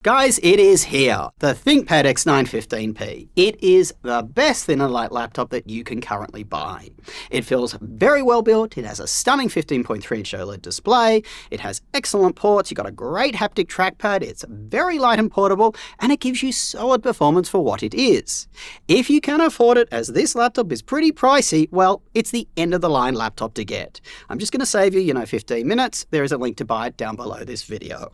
Guys, it is here, the ThinkPad X9 15P. It is the best thin and light laptop that you can currently buy. It feels very well built, it has a stunning 15.3-inch OLED display, it has excellent ports, you've got a great haptic trackpad, it's very light and portable, and it gives you solid performance for what it is. If you can afford it, as this laptop is pretty pricey, well, it's the end-of-the-line laptop to get. I'm just going to save you, 15 minutes. There is a link to buy it down below this video.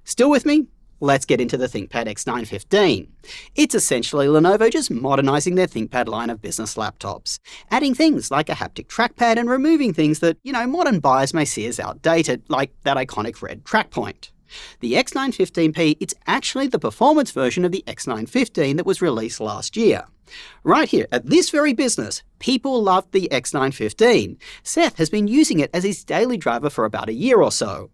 Still with me? Let's get into the ThinkPad X9 15. It's essentially Lenovo just modernizing their ThinkPad line of business laptops, adding things like a haptic trackpad and removing things that, modern buyers may see as outdated, like that iconic red track point. The X9 15P, it's actually the performance version of the X9 15 that was released last year. Right here, at this very business, people loved the X9 15. Seth has been using it as his daily driver for about a year or so.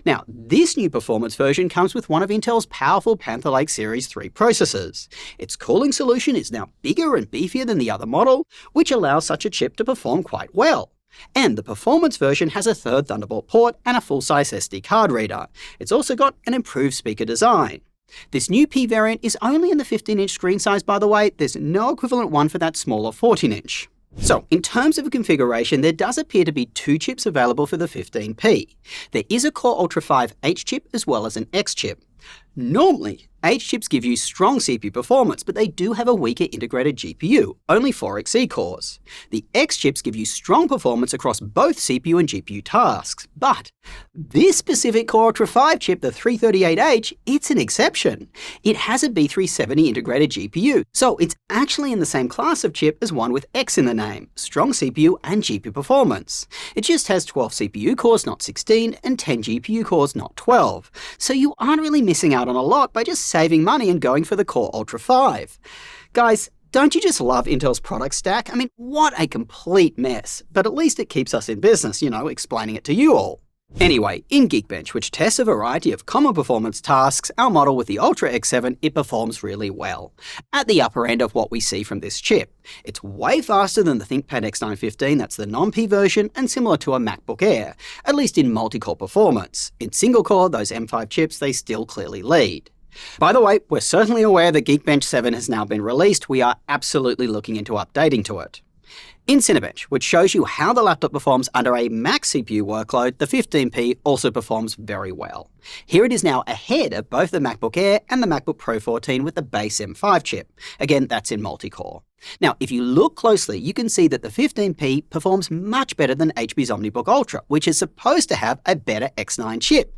Now, this new performance version comes with one of Intel's powerful Panther Lake Series 3 processors. Its cooling solution is now bigger and beefier than the other model, which allows such a chip to perform quite well. And the performance version has a third Thunderbolt port and a full-size SD card reader. It's also got an improved speaker design. This new P variant is only in the 15-inch screen size, by the way. There's no equivalent one for that smaller 14-inch. So, in terms of configuration, there does appear to be two chips available for the 15P. There is a Core Ultra 5 H chip as well as an X chip. Normally, H chips give you strong CPU performance, but they do have a weaker integrated GPU, only 4 Xe cores. The X chips give you strong performance across both CPU and GPU tasks, but this specific Core Ultra 5 chip, the 338H, it's an exception. It has a B370 integrated GPU, so it's actually in the same class of chip as one with X in the name, strong CPU and GPU performance. It just has 12 CPU cores, not 16, and 10 GPU cores, not 12. So you aren't really missing out on a lot by just saving money and going for the Core Ultra 5. Guys, don't you just love Intel's product stack? I mean, what a complete mess. But at least it keeps us in business, explaining it to you all. Anyway, in Geekbench, which tests a variety of common performance tasks, our model with the Ultra X7, it performs really well. At the upper end of what we see from this chip. It's way faster than the ThinkPad X9 15, that's the non-P version, and similar to a MacBook Air, at least in multi-core performance. In single-core, those M5 chips, they still clearly lead. By the way, we're certainly aware that Geekbench 7 has now been released. We are absolutely looking into updating to it. In Cinebench, which shows you how the laptop performs under a max CPU workload, the 15P also performs very well. Here it is now ahead of both the MacBook Air and the MacBook Pro 14 with the base M5 chip. Again, that's in multi-core. Now, if you look closely, you can see that the 15P performs much better than HP's OmniBook Ultra, which is supposed to have a better X9 chip.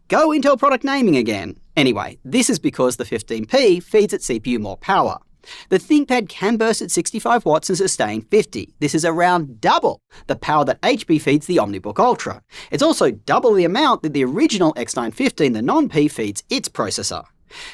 Go Intel product naming again. Anyway, this is because the 15P feeds its CPU more power. The ThinkPad can burst at 65 watts and sustain 50. This is around double the power that HP feeds the OmniBook Ultra. It's also double the amount that the original X9 15, the non-P, feeds its processor.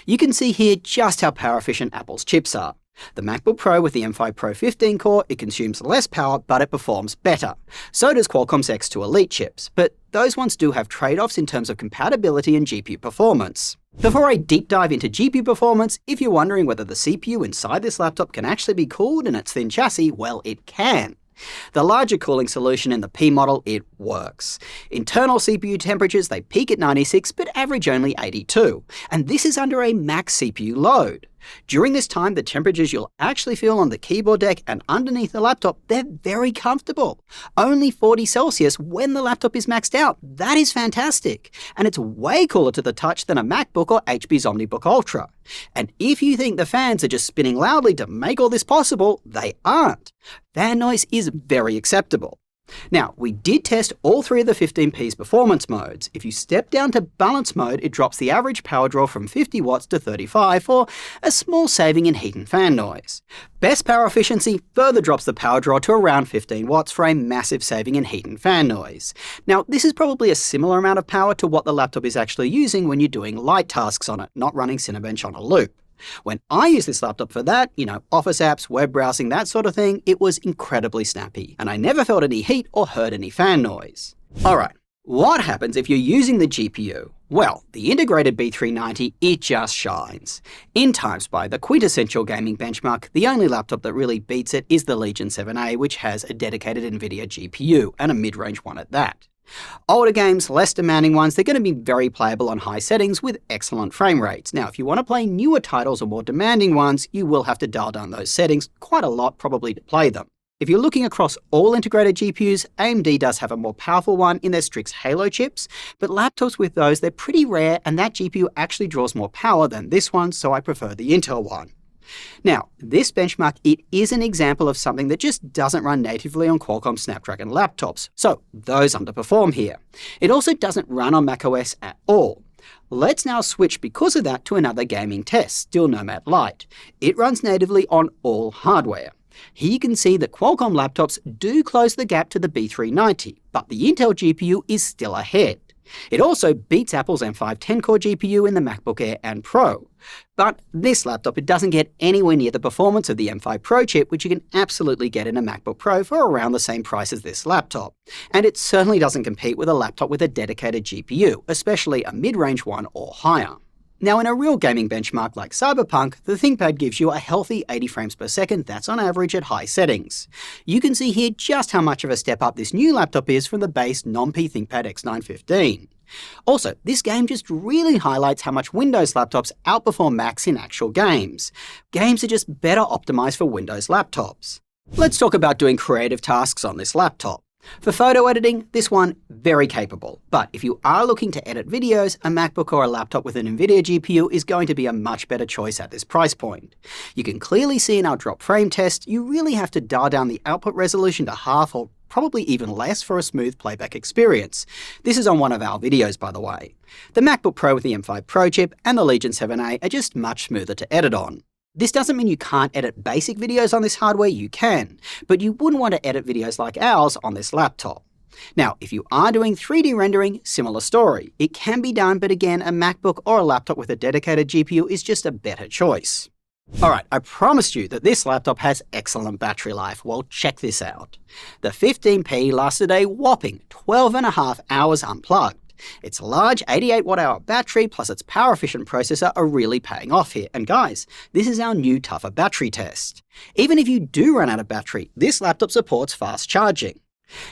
You can see here just how power efficient Apple's chips are. The MacBook Pro with the M5 Pro 15 core, it consumes less power, but it performs better. So does Qualcomm's X2 Elite chips, but those ones do have trade-offs in terms of compatibility and GPU performance. Before I deep dive into GPU performance, if you're wondering whether the CPU inside this laptop can actually be cooled in its thin chassis, well, it can. The larger cooling solution in the P model, it works. Internal CPU temperatures, they peak at 96 but average only 82, and this is under a max CPU load. During this time, the temperatures you'll actually feel on the keyboard deck and underneath the laptop, they're very comfortable. Only 40 Celsius when the laptop is maxed out. That is fantastic. And it's way cooler to the touch than a MacBook or HP's OmniBook Ultra. And if you think the fans are just spinning loudly to make all this possible, they aren't. Fan noise is very acceptable. Now, we did test all three of the 15P's performance modes. If you step down to balance mode, it drops the average power draw from 50 watts to 35 for a small saving in heat and fan noise. Best power efficiency further drops the power draw to around 15 watts for a massive saving in heat and fan noise. Now, this is probably a similar amount of power to what the laptop is actually using when you're doing light tasks on it, not running Cinebench on a loop. When I use this laptop for that, office apps, web browsing, that sort of thing, it was incredibly snappy, and I never felt any heat or heard any fan noise. Alright, what happens if you're using the GPU? Well, the integrated B390, it just shines. In TimeSpy, the quintessential gaming benchmark, the only laptop that really beats it is the Legion 7A, which has a dedicated NVIDIA GPU, and a mid-range one at that. Older games, less demanding ones, they're going to be very playable on high settings with excellent frame rates. Now, if you want to play newer titles or more demanding ones, you will have to dial down those settings quite a lot probably to play them. If you're looking across all integrated GPUs, AMD does have a more powerful one in their Strix Halo chips, but laptops with those, they're pretty rare and that GPU actually draws more power than this one, so I prefer the Intel one. Now, this benchmark, it is an example of something that just doesn't run natively on Qualcomm Snapdragon laptops, so those underperform here. It also doesn't run on macOS at all. Let's now switch because of that to another gaming test, still Nomad Lite. It runs natively on all hardware. Here you can see that Qualcomm laptops do close the gap to the B390, but the Intel GPU is still ahead. It also beats Apple's M5 10-core GPU in the MacBook Air and Pro. But this laptop, it doesn't get anywhere near the performance of the M5 Pro chip, which you can absolutely get in a MacBook Pro for around the same price as this laptop. And it certainly doesn't compete with a laptop with a dedicated GPU, especially a mid-range one or higher. Now, in a real gaming benchmark like Cyberpunk, the ThinkPad gives you a healthy 80 frames per second, that's on average at high settings. You can see here just how much of a step up this new laptop is from the base non-P ThinkPad X915. Also, this game just really highlights how much Windows laptops outperform Macs in actual games. Games are just better optimized for Windows laptops. Let's talk about doing creative tasks on this laptop. For photo editing, this one, very capable. But if you are looking to edit videos, a MacBook or a laptop with an NVIDIA GPU is going to be a much better choice at this price point. You can clearly see in our drop frame test, you really have to dial down the output resolution to half or probably even less for a smooth playback experience. This is on one of our videos, by the way. The MacBook Pro with the M5 Pro chip and the Legion 7a are just much smoother to edit on. This doesn't mean you can't edit basic videos on this hardware, you can, but you wouldn't want to edit videos like ours on this laptop. Now, if you are doing 3D rendering, similar story. It can be done, but again, a MacBook or a laptop with a dedicated GPU is just a better choice. Alright, I promised you that this laptop has excellent battery life. Well, check this out. The 15P lasted a whopping 12.5 hours unplugged. Its large 88 watt-hour battery plus its power-efficient processor are really paying off here. And guys, this is our new tougher battery test. Even if you do run out of battery, this laptop supports fast charging.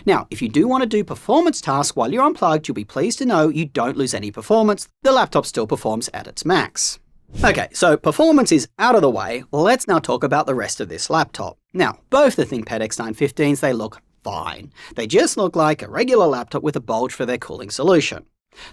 Now, if you do want to do performance tasks while you're unplugged, you'll be pleased to know you don't lose any performance. The laptop still performs at its max. Okay, so performance is out of the way. Let's now talk about the rest of this laptop. Now, both the ThinkPad X915s, they look fine. They just look like a regular laptop with a bulge for their cooling solution.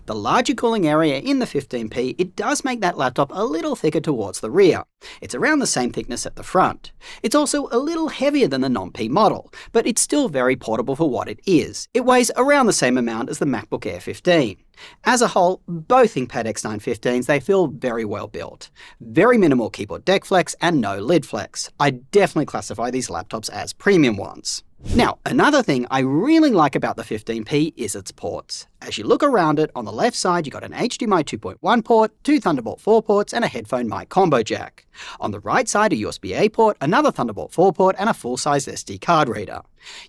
The larger cooling area in the 15P, it does make that laptop a little thicker towards the rear. It's around the same thickness at the front. It's also a little heavier than the non-P model, but it's still very portable for what it is. It weighs around the same amount as the MacBook Air 15. As a whole, both ThinkPad X915s, they feel very well built. Very minimal keyboard deck flex and no lid flex. I definitely classify these laptops as premium ones. Now, another thing I really like about the 15P is its ports. As you look around it, on the left side you've got an HDMI 2.1 port, two Thunderbolt 4 ports and a headphone mic combo jack. On the right side a USB-A port, another Thunderbolt 4 port and a full-size SD card reader.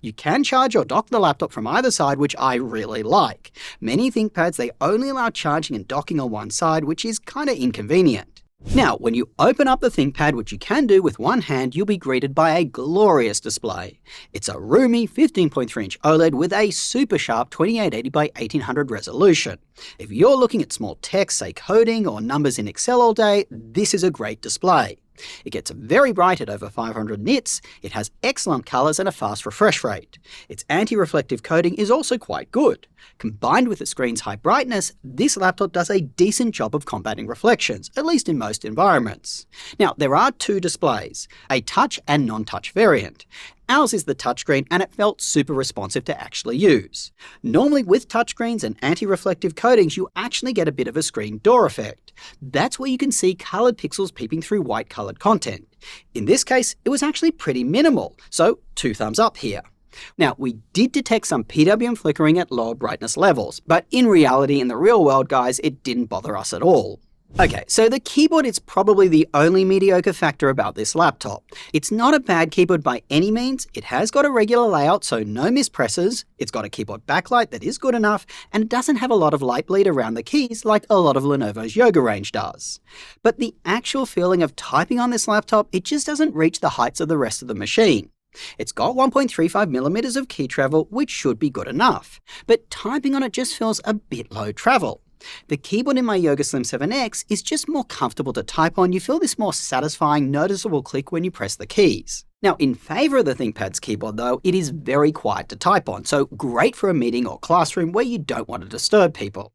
You can charge or dock the laptop from either side, which I really like. Many ThinkPads, they only allow charging and docking on one side, which is kinda inconvenient. Now, when you open up the ThinkPad, which you can do with one hand, you'll be greeted by a glorious display. It's a roomy 15.3-inch OLED with a super sharp 2880 by 1800 resolution. If you're looking at small text, say coding or numbers in Excel all day, this is a great display. It gets very bright at over 500 nits, it has excellent colours and a fast refresh rate. Its anti-reflective coating is also quite good. Combined with the screen's high brightness, this laptop does a decent job of combating reflections, at least in most environments. Now, there are two displays, a touch and non-touch variant. Ours is the touchscreen and it felt super responsive to actually use. Normally with touchscreens and anti-reflective coatings, you actually get a bit of a screen door effect. That's where you can see coloured pixels peeping through white coloured content. In this case, it was actually pretty minimal, so 2 thumbs up here. Now, we did detect some PWM flickering at lower brightness levels, but in reality, in the real world, guys, it didn't bother us at all. Okay, so the keyboard is probably the only mediocre factor about this laptop. It's not a bad keyboard by any means, it has got a regular layout so no mispresses, it's got a keyboard backlight that is good enough, and it doesn't have a lot of light bleed around the keys like a lot of Lenovo's Yoga range does. But the actual feeling of typing on this laptop, it just doesn't reach the heights of the rest of the machine. It's got 1.35mm of key travel, which should be good enough, but typing on it just feels a bit low travel. The keyboard in my Yoga Slim 7X is just more comfortable to type on. You feel this more satisfying, noticeable click when you press the keys. Now, in favour of the ThinkPad's keyboard though, it is very quiet to type on, so great for a meeting or classroom where you don't want to disturb people.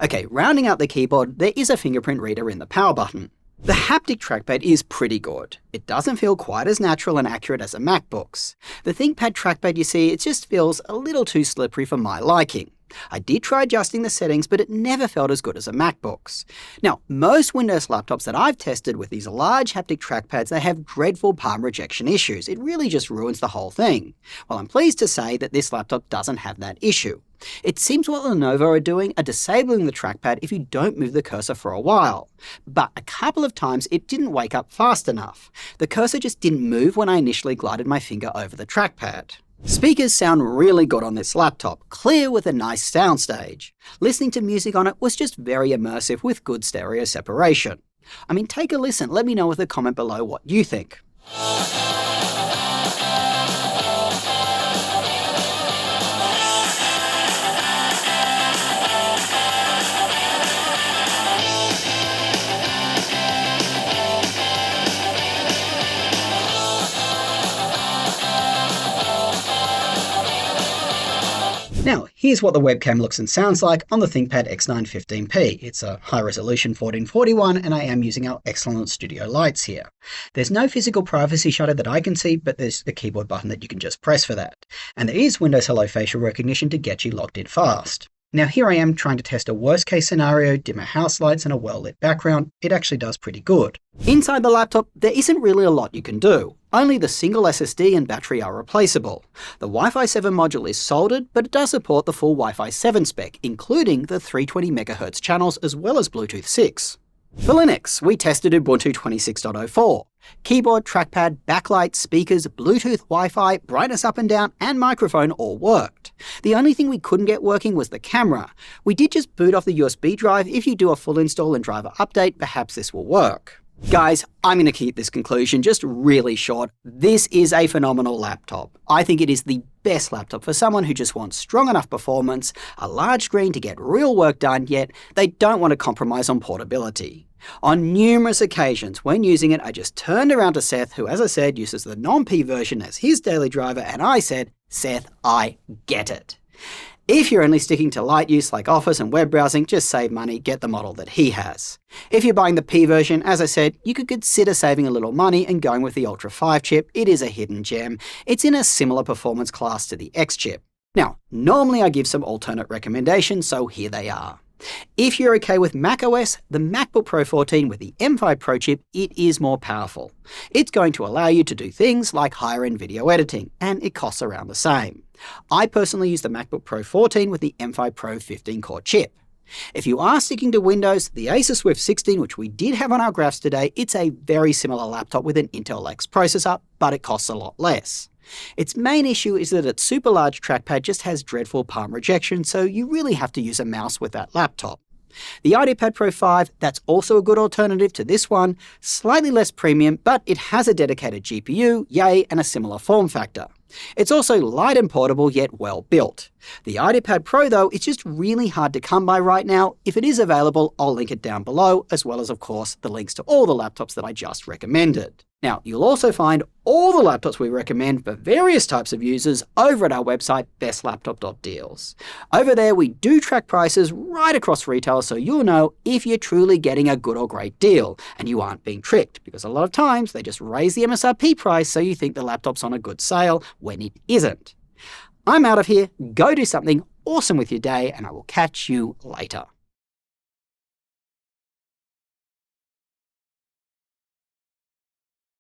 Okay, rounding out the keyboard, there is a fingerprint reader in the power button. The haptic trackpad is pretty good. It doesn't feel quite as natural and accurate as a MacBook's. The ThinkPad trackpad, you see, it just feels a little too slippery for my liking. I did try adjusting the settings, but it never felt as good as a MacBook's. Now, most Windows laptops that I've tested with these large haptic trackpads, they have dreadful palm rejection issues. It really just ruins the whole thing. Well, I'm pleased to say that this laptop doesn't have that issue. It seems what Lenovo are doing are disabling the trackpad if you don't move the cursor for a while. But a couple of times it didn't wake up fast enough. The cursor just didn't move when I initially glided my finger over the trackpad. Speakers sound really good on this laptop, clear with a nice soundstage. Listening to music on it was just very immersive with good stereo separation. I mean, take a listen, let me know with a comment below what you think. Now, here's what the webcam looks and sounds like on the ThinkPad X9 15P. It's a high-resolution 1441, and I am using our excellent studio lights here. There's no physical privacy shutter that I can see, but there's a keyboard button that you can just press for that. And there is Windows Hello facial recognition to get you logged in fast. Now here I am trying to test a worst-case scenario, dimmer house lights and a well-lit background. It actually does pretty good. Inside the laptop, there isn't really a lot you can do. Only the single SSD and battery are replaceable. The Wi-Fi 7 module is soldered, but it does support the full Wi-Fi 7 spec, including the 320MHz channels as well as Bluetooth 6. For Linux, we tested Ubuntu 26.04. Keyboard, trackpad, backlight, speakers, Bluetooth, Wi-Fi, brightness up and down, and microphone all worked. The only thing we couldn't get working was the camera. We did just boot off the USB drive. If you do a full install and driver update, perhaps this will work. Guys, I'm going to keep this conclusion just really short. This is a phenomenal laptop. I think it is the best laptop for someone who just wants strong enough performance, a large screen to get real work done, yet they don't want to compromise on portability. On numerous occasions when using it, I just turned around to Seth, who, as I said, uses the non-P version as his daily driver, and I said, Seth, I get it. If you're only sticking to light use like Office and web browsing, just save money, get the model that he has. If you're buying the P version, as I said, you could consider saving a little money and going with the Ultra 5 chip. It is a hidden gem. It's in a similar performance class to the X chip. Now, normally I give some alternate recommendations, so here they are. If you're okay with macOS, the MacBook Pro 14 with the M5 Pro chip, it is more powerful. It's going to allow you to do things like higher-end video editing, and it costs around the same. I personally use the MacBook Pro 14 with the M5 Pro 15-core chip. If you are sticking to Windows, the Asus Swift 16, which we did have on our graphs today, it's a very similar laptop with an Intel X processor, but it costs a lot less. Its main issue is that its super large trackpad just has dreadful palm rejection, so you really have to use a mouse with that laptop. The IdeaPad Pro 5, that's also a good alternative to this one, slightly less premium, but it has a dedicated GPU, yay, and a similar form factor. It's also light and portable, yet well built. The IdeaPad Pro though, it's just really hard to come by right now. If it is available, I'll link it down below, as well as of course the links to all the laptops that I just recommended. Now, you'll also find all the laptops we recommend for various types of users over at our website, bestlaptop.deals. Over there, we do track prices right across retailers, so you'll know if you're truly getting a good or great deal, and you aren't being tricked, because a lot of times they just raise the MSRP price so you think the laptop's on a good sale when it isn't. I'm out of here. Go do something awesome with your day, and I will catch you later.